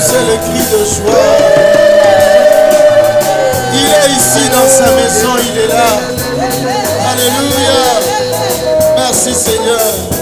pousser les cris de joie. Il est ici dans sa maison, il est là. Alléluia. Merci Seigneur.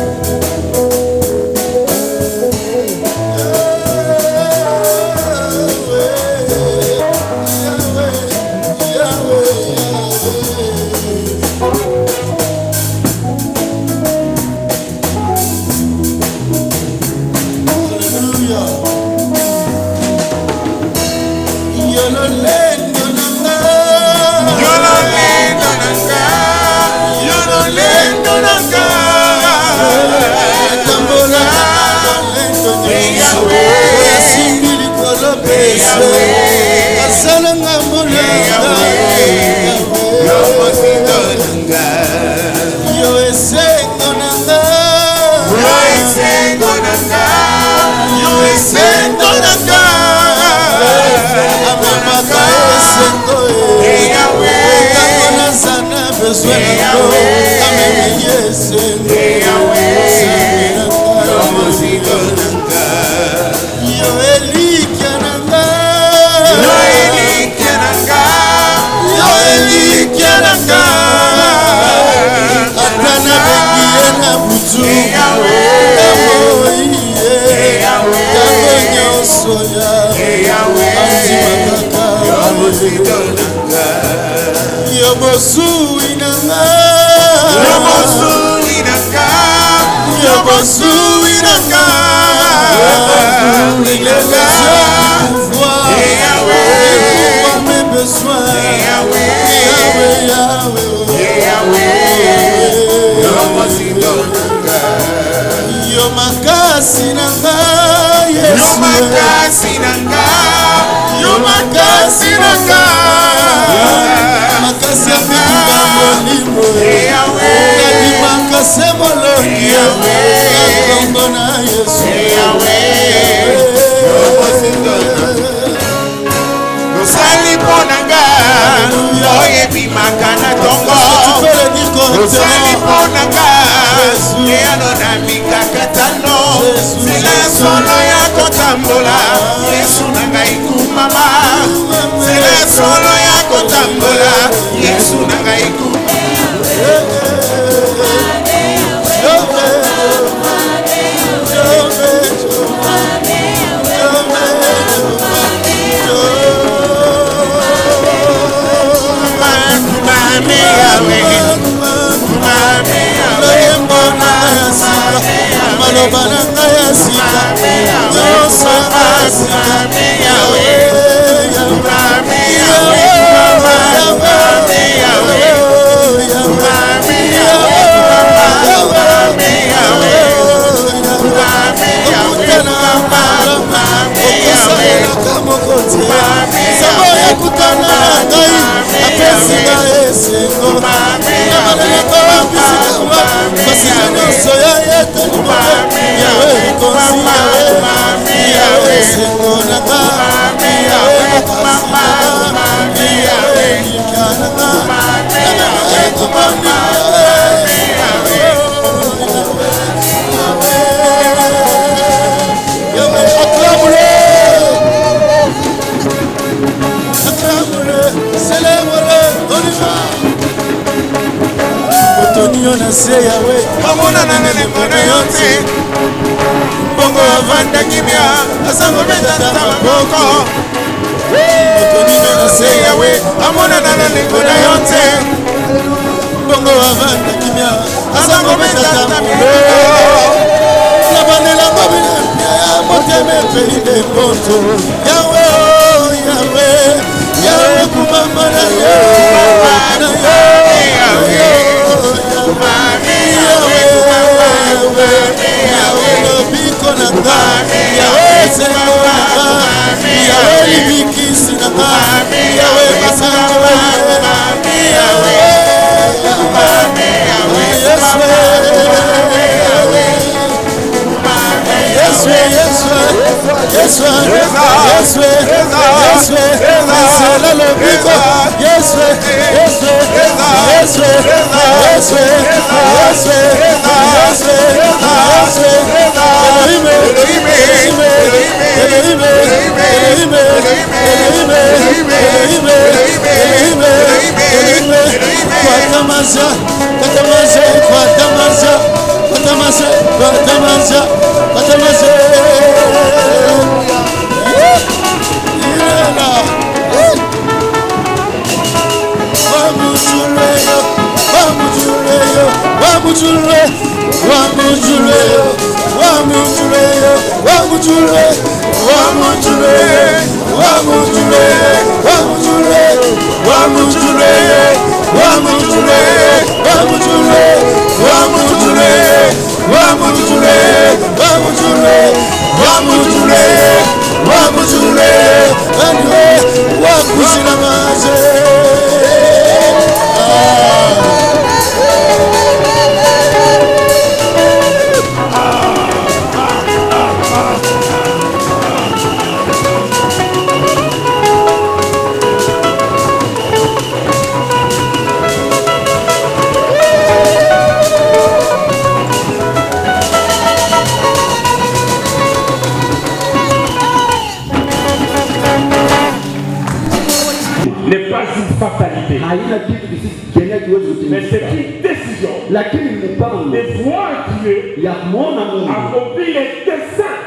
Mais c'est une décision de voir Dieu accomplir les desseins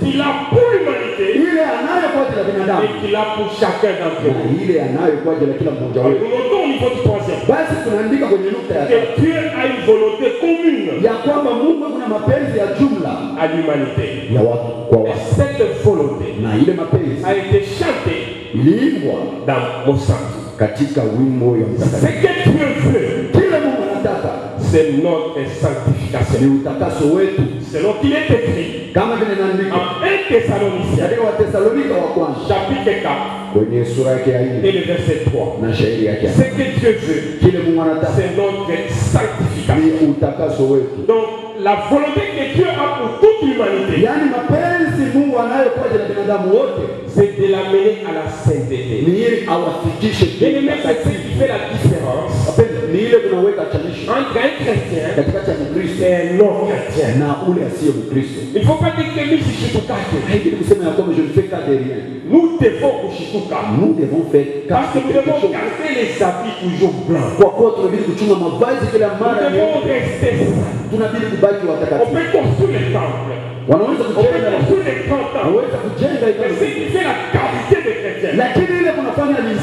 qu'il a pour l'humanité et qu'il a pour chacun d'entre nous. Nous notons au niveau du troisième que Dieu a une volonté commune à l'humanité. Et cette volonté a été chantée dans Mozart. Ce que Dieu veut, c'est notre sanctification. Selon qu'il est écrit en 1 Thessaloniciens, chapitre 4 et le verset 3. Ce que Dieu veut, c'est notre sanctification. Donc, la volonté que Dieu a pour toute l'humanité, c'est de l'amener à la sainteté. Bien-aimé, c'est ce qui fait la différence entre un chrétien et un non-chrétien. Il ne faut pas dire que nous devons kushituka. Nous devons faire parce que nous devons garder les habits toujours blancs. Nous devons rester saints. On peut construire les temples. On peut construire les grands temples. Mais ce qui fait la qualité des chrétiens,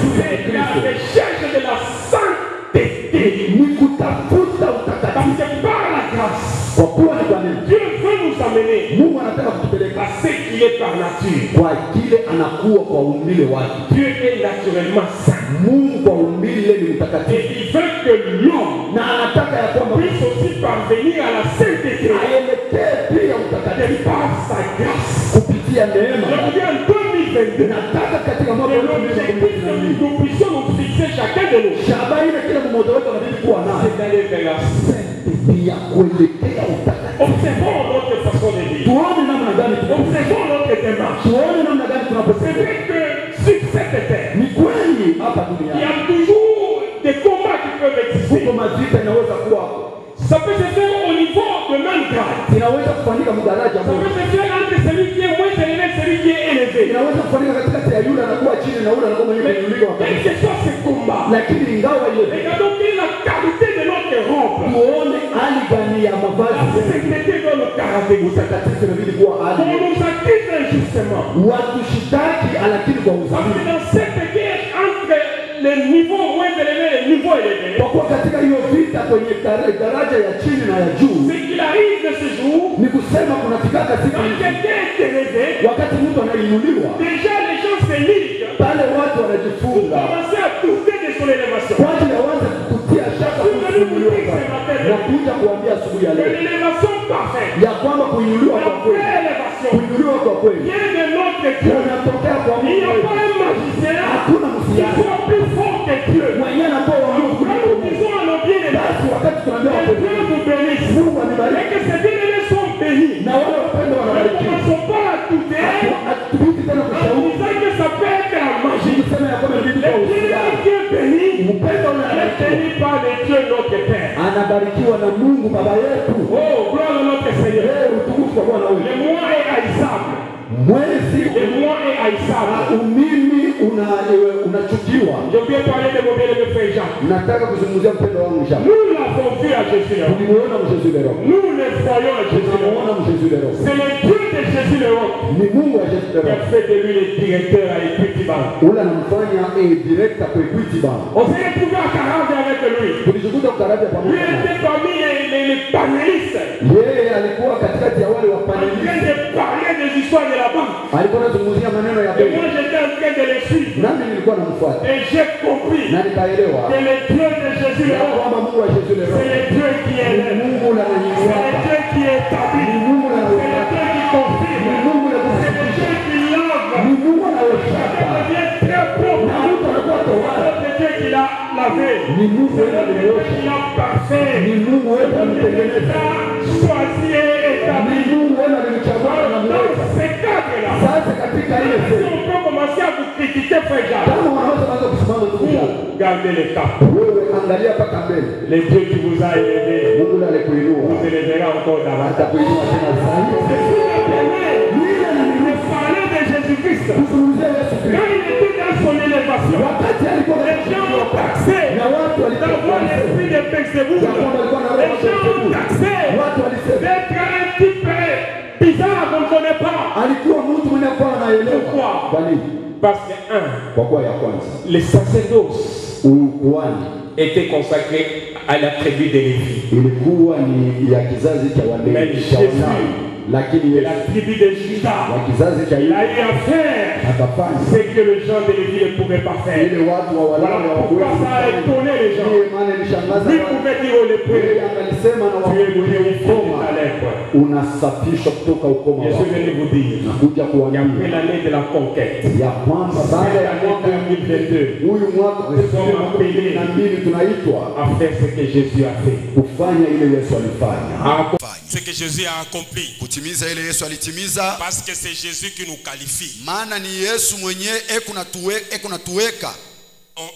c'est la recherche de la sainteté. Parce que par la grâce, Dieu veut nous amener à ce qu'il est par nature. Dieu est naturellement saint. Et il veut que l'homme puisse aussi parvenir à la sainteté par sa grâce. Je reviens en 2022. Nous puissions nous fixer chacun de nous. C'est d'aller vers la sainteté. Observons notre façon de vivre. Observons notre démarche. C'est vrai que sur cette terre, il y a toujours des combats qui peuvent exister. Ça peut se faire au niveau de même grade. Ça peut se faire entre celui qui est moins élevé et celui qui est élevé. Mais quel que soit ce combat, regardons quelle est la qualité de notre robe. La sécurité de nos caractéristiques. On nous accuse injustement. Parce que dans cette guerre entre les niveaux moins élevés et les niveaux élevés, ce qu'il arrive de ce jour, quand quelqu'un est élevé, déjà les gens se liguent pour commencer à douter de son élévation. L'élévation parfaite, la vraie élévation vient de notre Dieu. Il n'y a pas un magicien qui soit plus fort que Dieu. Nous disons à nos bien-aimés que Dieu nous bénisse et que ces bien-aimés sont bénis. Nous ne commençons pas à douter en disant que ça peut être la magie. Le bien-aimé qui est béni est béni par le Dieu notre Père. anabarikiwa na Mungu Baba yetu. Oh, gloire à notre Seigneur. Utukufu kwa Bwana wetu. Le mois est haïssable. Mwezi Le mois est haïssable. umimi unachukiwa. Je viens parler de mon bien-aimé frère Jacques. Nataka kuzungumzia mpendo wangu Jacques. Nous l'avons vu à Jésus le roi. Tulimuona Jésus le roi. Nous le voyons à Jésus le roi. Tunamuona Jésus le roi. C'est le Dieu de Jésus le roi. Ni Mungu wa Jésus le Qui roi. a fait de lui le directeur à Equity Bank. Ule anamfanya director kwa Equity Bank. On s'est retrouvé à Carave avec lui. Tulijikuta Karabia Lui pamoja naye. était parmi les panélistes. Yeye alikuwa katikati ya wale En train wapanelisti. de parler des histoires de la banque. Alikuwa anazungumzia maneno ya Et benki. moi j'étais en train de le suivre. Nami nilikuwa namfuata. Et j'ai compris Na nikaelewa que le Dieu de Jésus le ya roi, kwamba Mungu wa Jésus le c'est roi. le Dieu qui est Ni là. Mungu la C'est le nanyanyuka. Dieu qui établit. Ni Mungu la C'est le nanyanyuka. Dieu qui confirme. Ni Mungu la C'est le kusikia. Dieu qui lave. Ni Mungu Ça anayoshaka. devient très propre. Na mtu anakuwa towara. C'est le Dieu qui l'a lavé. Ni Mungu C'est wewe le Dieu aliyeosha. qui l'a parfait. Ni Mungu wewe Il alitengeneza. a choisi et Ni établi. Mungu wewe alimchagua na Dans kumweka. ces cadres-là, Sasa katika ile si sehemu on peut commencer à vous critiquer, frère Jacques, kama unaweza kuanza kusimama ndugu yangu. gardez les cap. Wewe angalia mpaka mbele. Le Dieu qui vous a élevé Mungu ndiye alikuinua. vous élèvera encore davantage. Atakuinua tena zaidi. Je parlais de Jésus-Christ. Tuzungumzie Yesu Quand Kristo. il était dans son élévation, Wakati alikuwa les gens l'ont taxé na watu d'avoir walikuwa l'esprit de Belzébuth. Les gens l'ont taxé watu walisema d'être un type bizarre qu'on ne connaît pas. alikuwa mtu mwenye kwa anaelewa. Pourquoi? Kwa nini? Parce que, un, Kwa kuwa ya kwanza les sacerdoces ukuhani étaient consacrés à la tribu de Lévi. ilikuwa ni ya kizazi cha Walawi Mais cha Jésus, Walawi, lakini de Yesu la tribu de Juda, wa kizazi cha il a Yuda eu à faire akafanya ce que les gens de Lévi ne pouvaient pas faire. ile watu wa Voilà Walawi pourquoi hawakuweza ça a kufanya. étonné les gens. Ndiyo maana ilishangaza Lui watu. pouvait dire aux lépreux, Yeye angalisema na tu es watu wenye purifié de ukoma ta lèpre. unasafishwa kutoka ukoma Je wako. suis venu vous dire, Nakuja qu'après kuambia l'année de la conquête, ya kwamba baada ya mwaka 2022, huyu mwaka Sommes appelés. 2022 tunaitwa à faire ce que Jésus a fait. kufanya ile Yesu alifanya. Ce que Jésus a accompli. Kutimiza ile Yesu alitimiza, Parce que c'est Jésus qui nous qualifie. maana ni Yesu mwenyewe eko natuweka.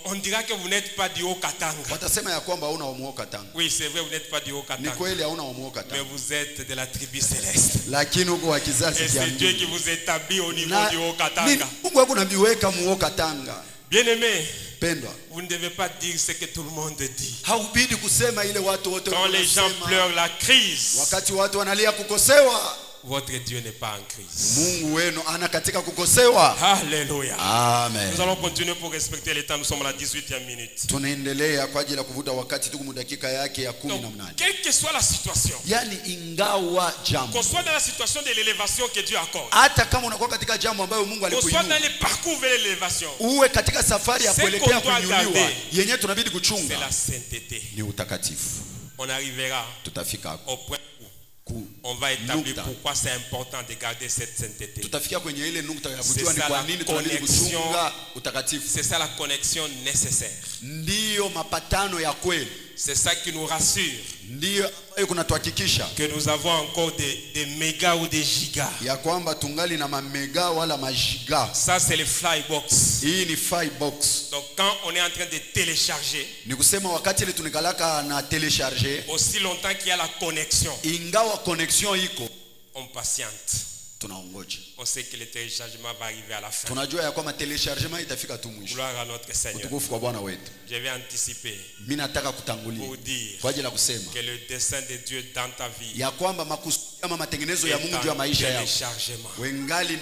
On dira que vous n'êtes pas du Haut-Katanga. Watasema ya kwamba hauna umuo Katanga. Oui, c'est vrai, vous n'êtes pas du Ni Haut-Katanga. kweli hauna umuo Mais Katanga. vous êtes de la tribu céleste. Lakini uko wa kizazi Et cha c'est Dieu qui mbingu. vous établit au niveau Na du ni Haut-Katanga. Mungu wako nabiweka muo Katanga. Bien-aimés, Pendwa, vous ne devez pas dire ce que tout le monde dit. haubidi kusema ile watu wote Quand les gens wanasema. pleurent la crise, Wakati watu wanalia kukosewa, votre Dieu n'est pas en crise. Mungu wenu ana katika kukosewa. Alléluia. Amen. Nous allons continuer pour respecter le temps. Nous sommes à la 18e minute. Tunaendelea kwa ajili ya kuvuta wakati tuko mu dakika yake ya Donc, 18. quelle que soit la situation, Yani ingawa jambo, qu'on soit dans la situation de l'élévation que Dieu accorde, hata kama unakuwa katika jambo ambayo Mungu qu'on soit alikuinua, dans les parcours vers l'élévation, uwe katika safari ya C'est kuelekea qu'on doit kuinuliwa, garder. yenye tunabidi c'est kuchunga la sainteté. ni utakatifu. On arrivera Tutafika hapo. au point où Ku- on va établir nukta. pourquoi c'est important de garder cette sainteté. Tutafikia kwenye ile nukta ya C'est kujua ni ça kwa la nini tunabidi connexion. kuchunga utakatifu. C'est ça la connexion nécessaire. Ndiyo mapatano ya kweli, C'est ça qui nous rassure ndiyo ambayo kunatuhakikisha que nous avons encore des mégas ou des gigas. ya kwamba tungali na mamega wala majiga. Ça, c'est le flybox. Hii ni firebox. Donc, quand on est en train de télécharger, Ni kusema wakati ile tunikalaka na telecharger, aussi longtemps qu'il y a la connexion, ingawa connexion iko, on patiente. tunaongoja. On sait que le téléchargement va arriver à la fin. Tunajua ya kwamba telechargement itafika tu mwisho. Gloire à notre Seigneur. Utukufu kwa Bwana wetu. Je vais anticiper Mimi nataka kutangulia pour dire kwa ajili ya kusema que le dessein de Dieu dans ta vie ya kwamba makusudi ama matengenezo ya Mungu est juu ya en maisha yako téléchargement. ingali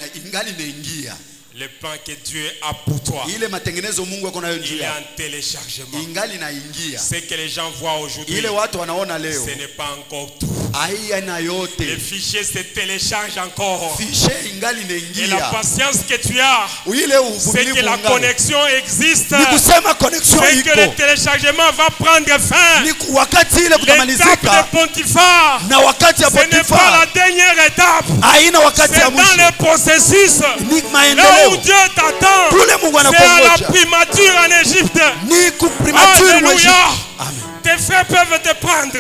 inaingia. Le plan que Dieu a pour toi, Ile matengenezo Mungu ako nayo juu il est yako en téléchargement. ingali inaingia. Ce que les gens voient aujourd'hui, Ile watu wanaona leo ce n'est pas encore tout. haina Les yote, fichiers se téléchargent encore. fishe ingali Et la inaingia. patience que tu as, Ile c'est que uvumilivu la ungali. connexion existe. Ni kusema connexion C'est que le iko. téléchargement va prendre fin. Ni wakati ile L'étape kutamalizika de Pontiphar, na wakati ya ce n'est pas Potifa la dernière étape. haina wakati C'est ya dans mwisho. le processus. Ni Là où maendeleo. Dieu t'attend, Kule Mungu c'est à la anakuongoja. primature en Égypte. Ni kuprimature mweshi. Alléluia. Amen. Tes frères peuvent te prendre.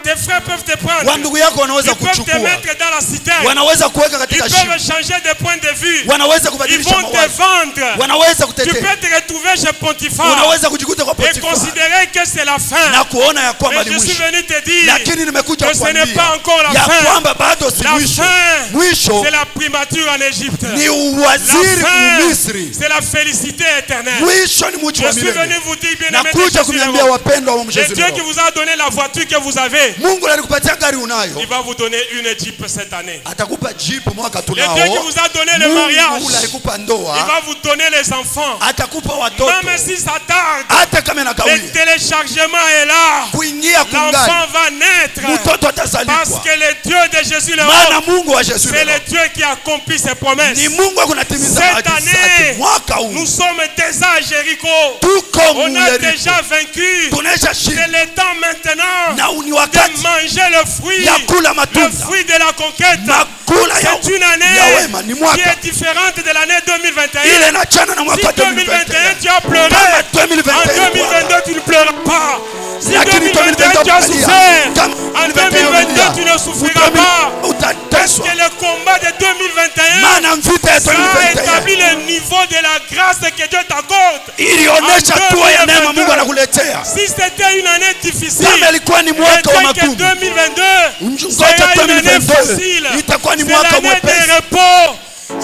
Tes frères peuvent te prendre. Wandugu yako wanaweza Ils peuvent te kuchukua. mettre dans la citerne. Wanaweza kuweka Ils katika shimo. peuvent changer de point de vue. Wanaweza Ils kubadilisha vont te mawazo. vendre. Wanaweza Tu kutetea. peux te retrouver chez Potiphar Unaweza kujikuta kwa et Potiphar considérer que c'est la fin. na kuona ya kwamba Mais ni je suis mwisho. venu te dire Lakini nimekuja que ce n'est kuambia pas encore la ya fin. kwamba bado si La mwisho. fin, Mwisho c'est la primature en Égypte. ni La uwaziri fin, Misri. c'est la félicité éternelle. Mwisho ni mji Je wa suis venu milele. vous dire, bien-aimés, Nakuja kuniambia wapendwa wa le Mwenyezi Dieu qui Mungu. vous a donné la voiture que vous avez, Mungu alikupatia gari unayo. il va vous donner une Jeep cette année. Atakupa jeep mwaka Le tunao. Dieu qui vous a donné le Mungu mariage, alikupa il ndoa. va vous donner les enfants. Atakupa watoto. Même si ça tarde, Hata kama le inakawia. téléchargement est là. Kuingia kungani. L'enfant va naître. Mtoto Parce atazaliwa. que le Dieu de Jésus le Maana roi, Mungu wa Yesu c'est leo. le Dieu qui accomplit ses promesses. Ni Mungu akunatimiza Cette ahadi zake. année, Mwaka huu nous sommes déjà à Jéricho. tuko On a Yeriko. déjà vaincu. Tunaisha C'est shinda. le temps maintenant Na ni de wakati manger le fruit. ya kula Le matunda. fruit de la conquête. Makula ya C'est une année ya wema ni qui mwaka. est différente de l'année 2021. Ile inachana na Si mwaka 2021 tu as pleuré, Kama en 2021 2022 tu ne pleuras pas. Si Lakini 2021 tu as 2022 souffert, Kama en 2022 tu ne souffriras pas. Parce utateswa. que le combat de 2021 Maana mvita ya ça a 2021 établi le niveau de la grâce que Dieu t'accorde. ilionyesha hatua ya neema Mungu anakuletea. Si c'était une année difficile, Kama ilikuwa ni mwaka wa peut-être que magumu, 2022 ngoja sera une année 2022 facile. itakuwa ni C'est mwaka l'année mwepesi. des repos.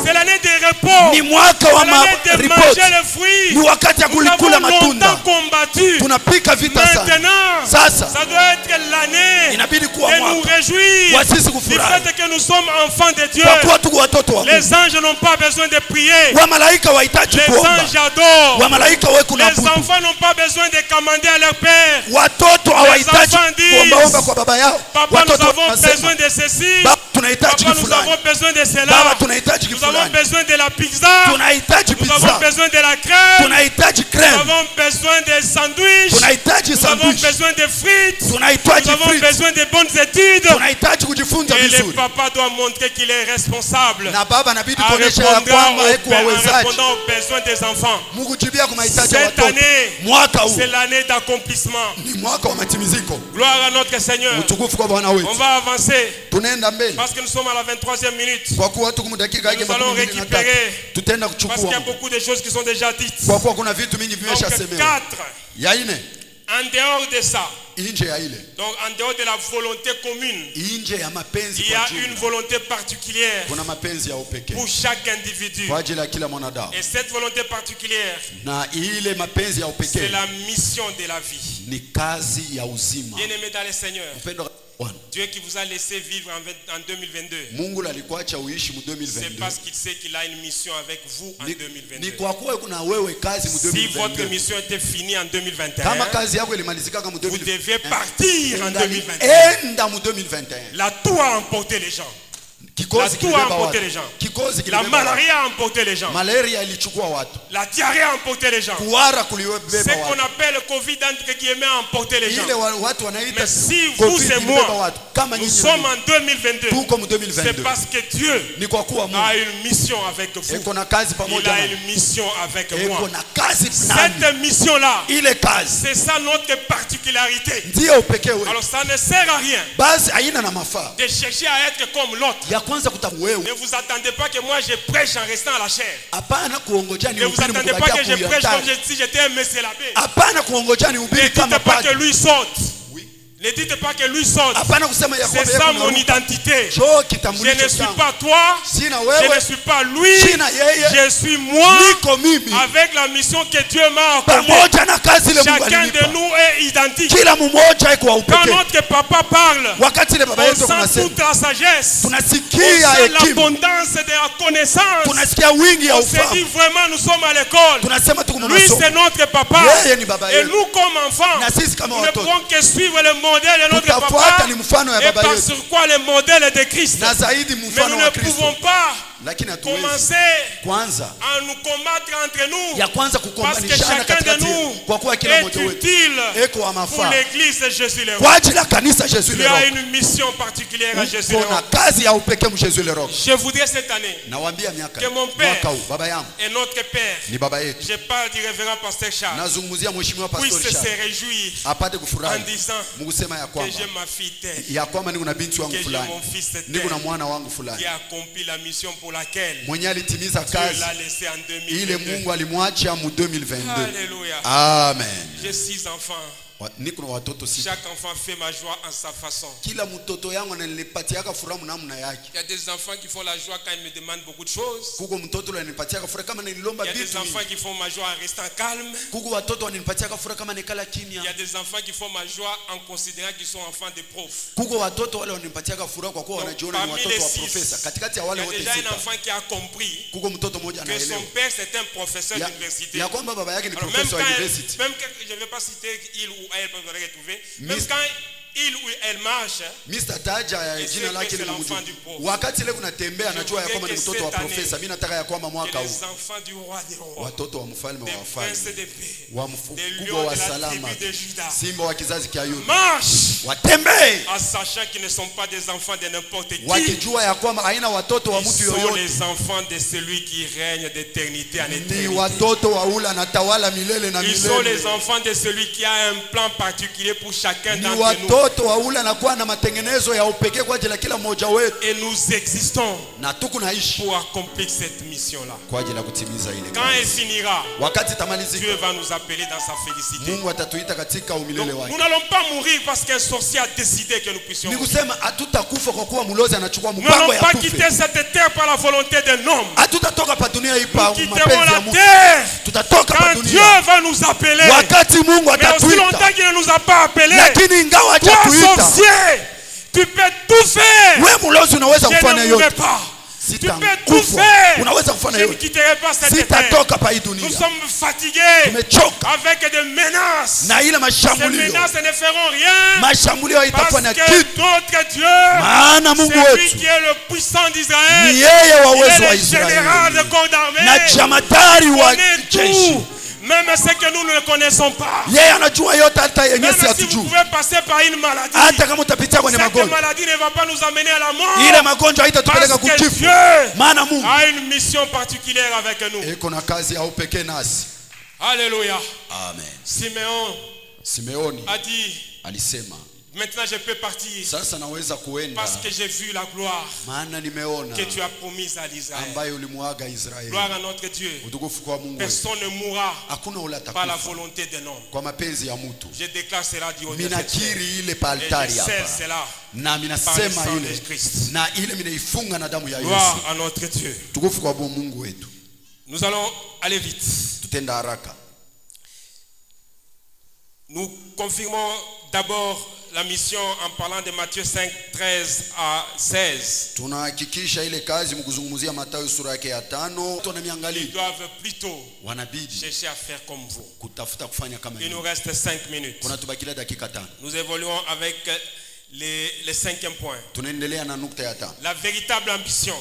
C'est l'année des repos. Ni mwaka wa C'est l'année de ripoti. manger le fruit. Ni wakati ya Nous kulikula avons longtemps matunda. combattu. Tunapika vita sana. Maintenant, Sasa ça doit être l'année inabidi kuwa de nous mwaka réjouir wa sisi du kufurahi. fait que nous sommes enfants de Dieu. Kwa kuwa tuko watoto wa Mungu. Les anges n'ont pas besoin de prier. Wamalaika wahitaji Les kuomba. anges adorent. Wamalaika wewe Les kunabudu. enfants n'ont pas besoin de commander à leur père. Watoto hawahitaji enfants disent, kuombaomba kwa baba yao. Papa, nous Watoto avons wanasema, besoin de ceci. baba tunahitaji Papa, nous fulani. avons besoin de Baba cela. tunahitaji Nous avons fulani. besoin de la pizza. Tunahitaji Nous avons pizza. besoin de la crème. Tunahitaji Nous crème. avons besoin de sandwichs. Tunahitaji Nous avons sandwich. besoin de frites. Tunahitaji Nous avons frites. besoin de bonnes études. Tunahitaji kujifunza Et le vizuri. papa doit montrer qu'il est responsable Na baba anabidi en kuonyesha ya répondant kwamba aux haikuwawezaji besoins des enfants. mukujibia kwa mahitaji ya Cette watoto. année, Mwaka huu c'est l'année d'accomplissement. ni mwaka wa matimiziko. Gloire à notre Seigneur. Utukufu kwa Bwana On wetu. va avancer Tunaenda mbele parce que nous sommes à la 23e minute. kwa kuwa tuko dakika yake Nous allons 23. récupérer Tutaenda parce qu'il y kuchukua a beaucoup de choses qui sont déjà dites. kwa kuwa kuna vitu mingi Donc vimeshasemewa. 4, Ya ine en dehors de ça, nje ya ile, donc en dehors de la volonté commune, nje ya mapenzi il y kwa a une jumla, volonté particulière kuna mapenzi ya upekee pour chaque individu. kwa ajili ya kila mwanadamu, Et cette volonté particulière, na ile mapenzi ya c'est upekee la mission de la vie. ni kazi ya uzima. Bien-aimés dans le Seigneur, Mpendo wa Bwana, Dieu qui vous a laissé vivre en 2022, Mungu alikuacha uishi mu c'est 2022. parce qu'il sait qu'il a une mission avec vous en Ni 2022. kwa kuwa kuna wewe kazi mu Si votre 2022. mission était finie en 2021, Kama kazi yako ilimalizika kama mu vous 2021, deviez partir en 2021. enda mu 2021. La toux a emporté les gens. La Kikozi toux a kilibeba emporté watu. les gens. Kikozi La kilibeba watu. malaria a emporté les gens. Malaria ilichukua watu. La diarrhée a emporté les gens. Kuhara Ce kuliwebeba qu'on watu. appelle le Covid entre guillemets a emporté les gens. Ile watu wanaita Mais si COVID vous et ilibeba moi, watu. Kama nous nyinyi sommes en 2022, tuko mu c'est 2022. parce que Dieu Ni kwa kuwa Mungu a une mission avec vous. eko na kazi Il pamoja a na une mission avec eko moi. na kazi nami. Cette mission-là, Ile kazi c'est ça notre particularité. ndiyo upekee wewe. Alors ça ne sert à rien Basi haina na mafaa de chercher à être comme l'autre. ya kwanza kutafuta wewe. Ne vous attendez pas que moi je prêche en restant à la chair. Hapana kuongojea ni Ne vous ubiri attendez pas mkubakia que je prêche comme kuyataka. si j'étais un monsieur l'abbé. Hapana kuongojea ni Ne ubiri dites kama pas que padri. lui saute. Oui. Ne dites pas que lui saute. Hapana kusema ya C'est kwamba ça yeye mon kunaruka. identité. Jo Je ne kitambulisho suis changu. pas toi. Sina Je wewe. ne suis pas lui. Sina yeye. Je suis moi Niko mimi. avec la mission que Dieu m'a accordée. Pamoja na kazi ile Mungu Chacun de alinipa. nous est identique. Kila mmoja iko wa Quand upekee. notre papa parle, Wakati ile baba on yetu sent tunasema toute la sagesse. On tunasikia sent hekima. l'abondance de la connaissance. Tunasikia wingi ya On se dit ufahamu. vraiment nous sommes à l'école. Tunasema tuko Lui masomo. c'est notre papa. Yeye ni baba Et yetu. nous comme enfants, Na sisi kama nous ne watoto. pouvons que suivre le modèle de notre Tutafuata papa. ni mfano ya Et baba par yetu. sur quoi le modèle de Christ. Na zaidi Mais mfano nous wa ne Kristo. pouvons pas lakini hatuwezi commencer kwanza à nous combattre entre nous. ya kwanza Parce que kukombanishana chacun de katikati nous kwa kuwa kila est mmoja wetu utile eko wa pour mafaa l'église de Jésus le kwa Roc. ajili ya kanisa Jésus Tu le as Roc. une mission particulière à Jésus le Kuna Roc. kazi ya upekee mu Jésus le Roc. Je voudrais cette année Nawaambia miaka que mon père mwaka huu baba yangu et notre père, ni baba yetu. je parle du révérend pasteur Charles, Nazungumzia mheshimiwa pastor puisse se Charles réjouir apate en kufurahi disant mkusema ya que kwamba j'ai ma fille telle, ya kwamba niko na binti wangu que j'ai fulani, mon fils niko na tel, mwana wangu fulani qui a accompli la mission pour laquelle mwenye alitimiza Dieu kazi l'a laissé en ile 2022. Mungu alimwacha mu 2022. Alléluia. Amen. J'ai 6 enfants. Niko na watoto sita. Chaque enfant fait ma joie en sa façon. Kila mtoto yangu ananipatiaka furaha namna yake. Il y a des enfants qui font la joie quand ils me demandent beaucoup de choses. Kuko mtoto ananipatiaka furaha kama nililomba Il y a vitu. des enfants qui font ma joie en restant calme. Kuko watoto wananipatiaka furaha kama nikala kimya. Il y a des enfants qui font ma joie en considérant qu'ils sont enfants de profs. Kuko watoto wale wananipatiaka furaha kwa kuwa wanajiona ni watoto wa profesa. Katikati ya Il y wale a wote déjà un sita. enfant qui a compris Kuko mtoto mmoja que son anaelewa. père c'est un professeur d'université. Ya kwamba baba yake ni Alors, profesa wa university. même quand je ne vais pas citer il ou elle peut le retrouver, même Miss- quand il ou elle marche, Mr. Taja Et jina c'est lake que ni c'est l'enfant du mtu. pauvre. Wakati ile kunatembea anajua ya kwamba ni voudrais mtoto wa que cette profesa. Mimi nataka ya kwamba que mwaka huu les enfants du roi des rois, watoto wa mfalme des wa princes wafalme de paix, wa des mkubwa lions wa de la salama, tribu de Juda, simba wa kizazi cha Yuda, marche watembee en sachant qu'ils ne sont pas des enfants de n'importe qui. wakijua ya kwamba haina watoto wa Ils mtu sont yoyote, les enfants de celui qui règne d'éternité en ni éternité. watoto wa ule anatawala milele na Ils sont milele, les enfants de celui qui a un plan particulier pour chacun ni d'entre nous. watoto wa ule anakuwa na matengenezo ya upekee kwa ajili ya kila mmoja wetu, Et nous existons na tuko naishi pour accomplir cette mission-là. kwa ajili ya kutimiza ile Quand elle kazi. finira, Wakati tamalizika, Dieu va nous appeler dans sa félicité. Mungu atatuita katika umilele Donc, wake. nous n'allons pas mourir parce qu'un sorcier a décidé que nous puissions Ni mourir. kusema hatutakufa kwa kuwa mlozi anachukua Nous mpango n'allons ya pas tufe. quitter cette terre par la volonté d'un homme. Hatutatoka pa dunia hii pa Nous quitterons mapenzi ya la Mungu. terre Tutatoka pa quand Dieu dunia va nous appeler. wakati Mungu Mais aussi atatuita. longtemps qu'il ne nous a pas appelés, Lakini ingawa toi hajatuita, sorcier, tu peux tout faire. wewe mlozi unaweza Je kufanya ne mourrai yote. pas. Tu peux tout Sitakufa, faire. unaweza kufanya Je ne yote. quitterai pas cette terre. Sitatoka pa hii Nous dunia. sommes fatigués Tumechoka avec des menaces. na ile Ces mashambulio. menaces ne feront rien Mashambulio parce haitafanya que kitu, notre Dieu, maana Mungu c'est lui wetu qui est le puissant ni d'Israël. yeye wa Il uwezo est wa le général de Israeli corps d'armée. na jamadari wa Il connaît jeshi. tout, même ce que nous ne connaissons pas. Yeye anajua yote, hata yenyewe Même si si vous hatujui. pouvez passer par une maladie, Hata kama utapitia kwenye cette magonjwa, maladie ne va pas nous amener à la mort. ile magonjwa haitatupeleka Parce que kukifu, Dieu maana Mungu a une mission particulière avec nous. iko na kazi ya upekee nasi. Alléluia. Amen. Simeon Simeoni a dit, alisema, maintenant je peux partir sasa naweza kuenda parce que j'ai vu la gloire maana nimeona que tu as promise à l'Israël. ambayo ulimwaga Israeli. Gloire à notre Dieu. Utukufu kwa Mungu wetu. Personne ne mourra Hakuna ule par la atakufa volonté d'un homme. kwa mapenzi ya mtu. Je déclare cela du haut de cette Minakiri terre. ile pa Et altari je scelle hapa cela na par le minasema sang ile de Christ. na ile minaifunga na damu ya Gloire Yesu. à notre Dieu. Utukufu kwa Mungu wetu. Nous allons aller vite. Tutenda haraka. Nous confirmons d'abord la mission en parlant de Matthieu 5, 13 à 16. Tunahakikisha ile kazi mkuzungumzia Mathayo sura yake ya 5. Ils Tunamiangalia doivent plutôt wanabidi chercher à faire comme vous. kutafuta kufanya kama Il nous hivi. reste 5 minutes. Kuna tubakilia dakika 5. Nous évoluons avec les cinquième point. Tunaendelea na nukta ya 5. La véritable ambition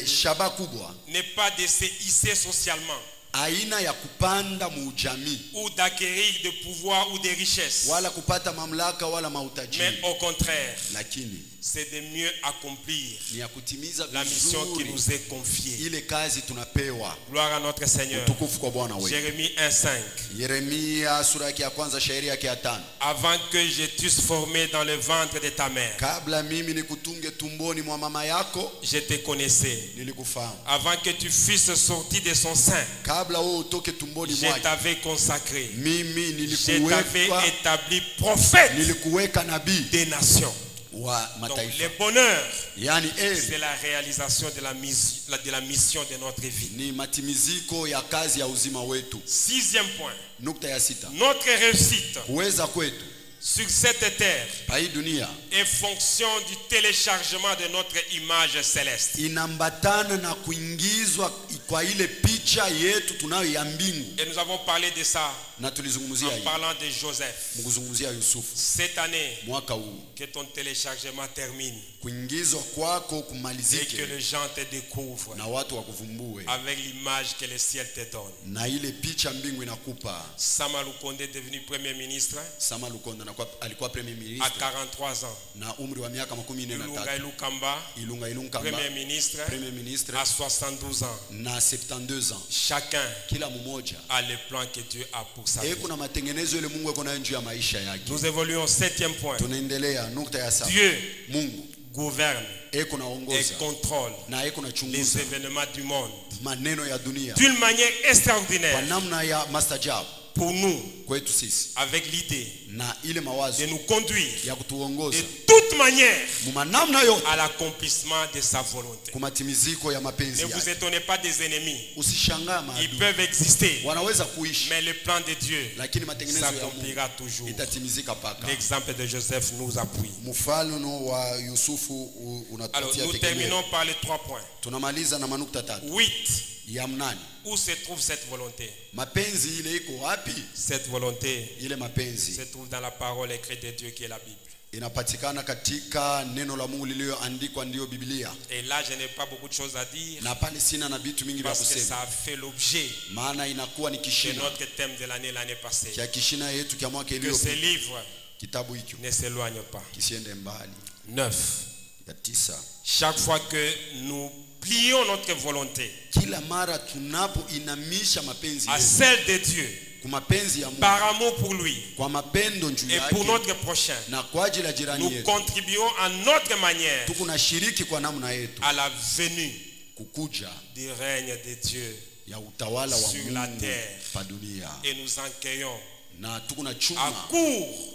Shaba kubwa n'est pas de se hisser socialement aina ya kupanda muujamii ou d'acquérir de pouvoir ou de richesses, wala kupata mamlaka wala mais mautajiri, au contraire, lakini c'est de mieux accomplir ni ya kutimiza la mission qui vizuri nous est confiée. ile kazi tunapewa. Gloire à notre Seigneur. Utukufu kwa Bwana wetu. Jérémie 1:5. Yeremia sura yake ya kwanza shairi yake ya 5. Avant que je t'eusse formé dans le ventre de ta mère, Kabla mimi nikutunge tumboni mwa mama yako je te connaissais. nilikufahamu. Avant que tu fusses sorti de son sein, Kabla wewe utoke tumboni je mwake t'avais consacré. mimi Je t'avais nilikuweka établi prophète nilikuweka nabii des nations. wa Donc mataifa. le bonheur, Yani c'est la réalisation de la mission de notre vie. ni matimiziko ya kazi ya uzima wetu. Sixième point, Nukta ya 6. notre réussite Kuweza kwetu sur cette terre pa hii dunia est fonction du téléchargement de notre image céleste. inambatana na kuingizwa kwa ile picha yetu tunayo ya mbingu. Et nous avons parlé de ça Na tulizungumzia en parlant de Joseph. mkuzungumzia Yusufu. Cette année, Mwaka huu que ton téléchargement termine kuingizwa kwako et que kumalizike les gens te découvrent na watu wakuvumbue avec l'image que le ciel te donne. na ile picha mbingu inakupa. Sama Lukonde est devenu premier ministre Sama Lukonde alikuwa premier à ministre 43 ans. na umri wa miaka 43. Ilunga Ilukamba, Ilunga premier ministre à 72 ans. na 72 ans. Chacun Kila mmoja a le plan que Dieu a pour sa vie. kuna matengenezo ile Mungu akona juu ya maisha yake. Nous évoluons 7e point. Tunaendelea nukta ya 7. Dieu Mungu gouverne et kunaongoza contrôle na les kunachunguza événements du monde maneno ya dunia d'une manière kwa extraordinaire namna ya mastajabu pour nous, kwetu sisi, avec l'idée na ile mawazo de nous conduire ya kutuongoza de toute manière namna yote à l'accomplissement de sa volonté. kumatimiziko ya mapenzi Ne vous yake. étonnez pas des ennemis. Usishangaa Ils maadui peuvent exister, wanaweza kuishi, mais le plan de Dieu lakini matengenezo ya Mungu s'accomplira toujours. itatimizika paka. L'exemple de Joseph nous appuie. Mfano wa Yusufu Alors unatupatia nous tegemeo. terminons par les 3 points. Tunamaliza na manukta 3 8. ya mnani. Où se trouve cette volonté? Mapenzi ile iko wapi? Cette volonté Ile mapenzi se trouve dans la parole écrite de Dieu qui est la Bible. inapatikana katika neno la Mungu lililoandikwa, ndio Biblia. Et là je n'ai pas beaucoup de choses à dire Na pale sina na vitu mingi vya parce que ça kusema, a fait l'objet maana inakuwa ni de kishina notre thème de l'année passée. kia kishina yetu kia mwaka Que ce iliyopita. livre Kitabu hicho ne s'éloigne pas. kisiende mbali. 9. Ya 9, Chaque fois que nous plions notre volonté kila mara tunapoinamisha mapenzi à yetu celle de Dieu kwa mapenzi ya Mungu, par amour pour lui kwa mapendo juu et pour yake notre prochain, na kwa ajili ya jirani nous yetu, contribuons à notre manière tukunashiriki kwa namna yetu à la venue kukuja du règne de Dieu ya utawala wa sur la Mungu terre. pa dunia, Et nous encueillons na à tukunachuma court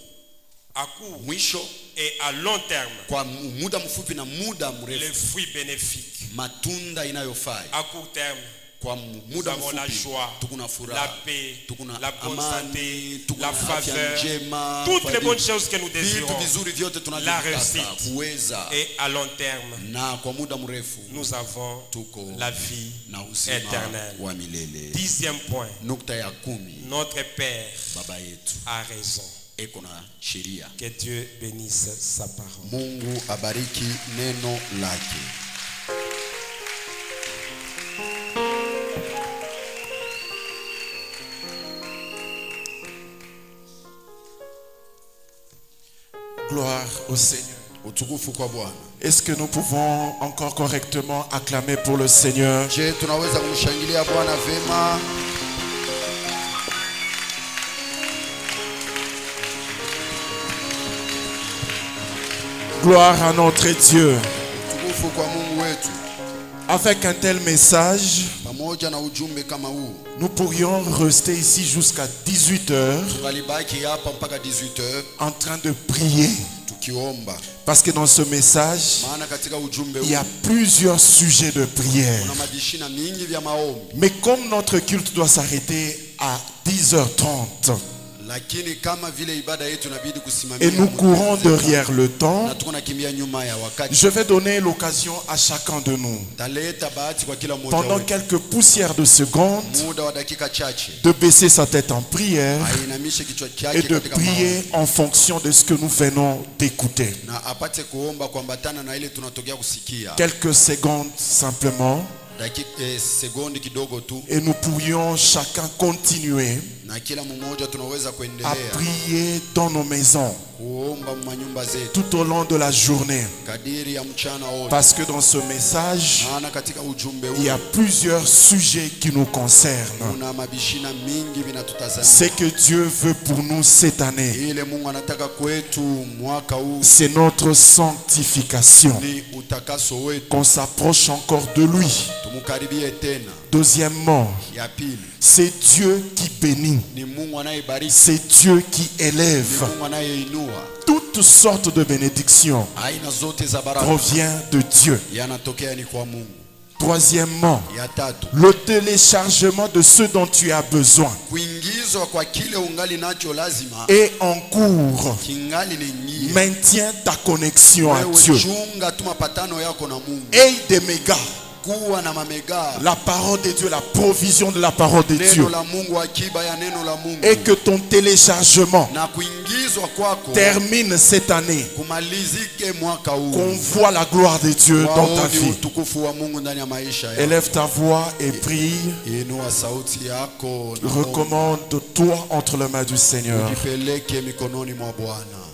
mwisho et à long terme kwa muda mfupi na muda les mrefu fruits bénéfiques. matunda inayofaa. À court terme, Kwa nous muda avons la mfupi joie, tukuna la furaha, paix, tukuna la bonne amani, santé, tukuna la afya faveur, njema, toutes les fadhili, bonnes choses que nous vitu désirons. vizuri vyote La tunavyotaka réussite. kuweza, Et à long terme, na kwa muda mrefu nous avons tuko la vie na uzima éternelle. wa milele. 10e point, Nukta ya 10, notre Père baba yetu a raison. eko na sheria. Que Dieu bénisse sa parole. Mungu abariki neno lake. Gloire au Seigneur. Utukufu kwa Bwana. Est-ce que nous pouvons encore correctement acclamer pour le Seigneur? Je, tunaweza kumshangilia Bwana vema? Gloire à notre Dieu. Utukufu kwa Mungu wetu. Avec un tel message, Pamoja na ujumbe kama huu, nous pourrions rester ici jusqu'à 18 heures tungalibaki hapa mpaka 18h en train de prier. tukiomba. Parce que dans ce message, Maana katika ujumbe il huu y a plusieurs sujets de prière. kuna majishina mingi vya maombi, Mais comme notre culte doit s'arrêter à 10h30 lakini kama vile ibada yetu inabidi kusimamia et nous courons derrière le temps, na tuko nakimbia nyuma ya wakati, je vais donner l'occasion à chacun de nous, taleta bahati kwa kila mmoja pendant wetu, quelques poussières de secondes, muda wa dakika chache de baisser sa tête en prière ainamishe kichwa et chake de katika prier maombi, en fonction de ce que nous venons d'écouter. na apate kuomba kuambatana na ile tunatokea kusikia. Quelques secondes simplement, Sekondi kidogo tu, et nous pourrions chacun continuer na kila mmoja tunaweza à kuendelea prier dans nos maisons kuomba manyumba zetu tout au long de la journée. kadiri ya mchana wote, Parce que dans ce message, maana katika ujumbe il y huu a plusieurs sujets qui nous concernent. kuna mabishina mingi vinatutazamia. Ce que Dieu veut pour nous cette année, Ile Mungu anataka kwetu mwaka huu c'est notre sanctification. ni utakaso wetu, Qu'on s'approche encore de lui. tumukaribie tena. Deuxièmement, Ya pili c'est Dieu qui bénit. ni Mungu anayebariki, C'est Dieu qui ni élève. Mungu anayeinua. Toutes sortes de bénédictions Aina zote za baraka provient de Dieu. yanatokea ni kwa Mungu. Troisièmement, Ya tatu, le téléchargement de ce dont tu as besoin kuingizwa kwa kile ungali nacho lazima est en cours. kingali ni Maintiens ta connexion à Dieu. chunga tu mapatano yako na Mungu. Aie des mégas. Kuwa na mamega. La parole de Dieu, la provision de la parole de Dieu. Neno la Mungu, akiba ya neno la Mungu. Et que ton téléchargement na kuingizwa kwako termine cette année. Kumalizike mwaka huu. Qu'on voit la gloire de Dieu dans ta vie. Utukufu wa Mungu ndani ya maisha yako. Élève ta voix et prie. Inua sauti yako. Recommande-toi entre les mains du Seigneur. Ujipeleke mikononi mwa Bwana.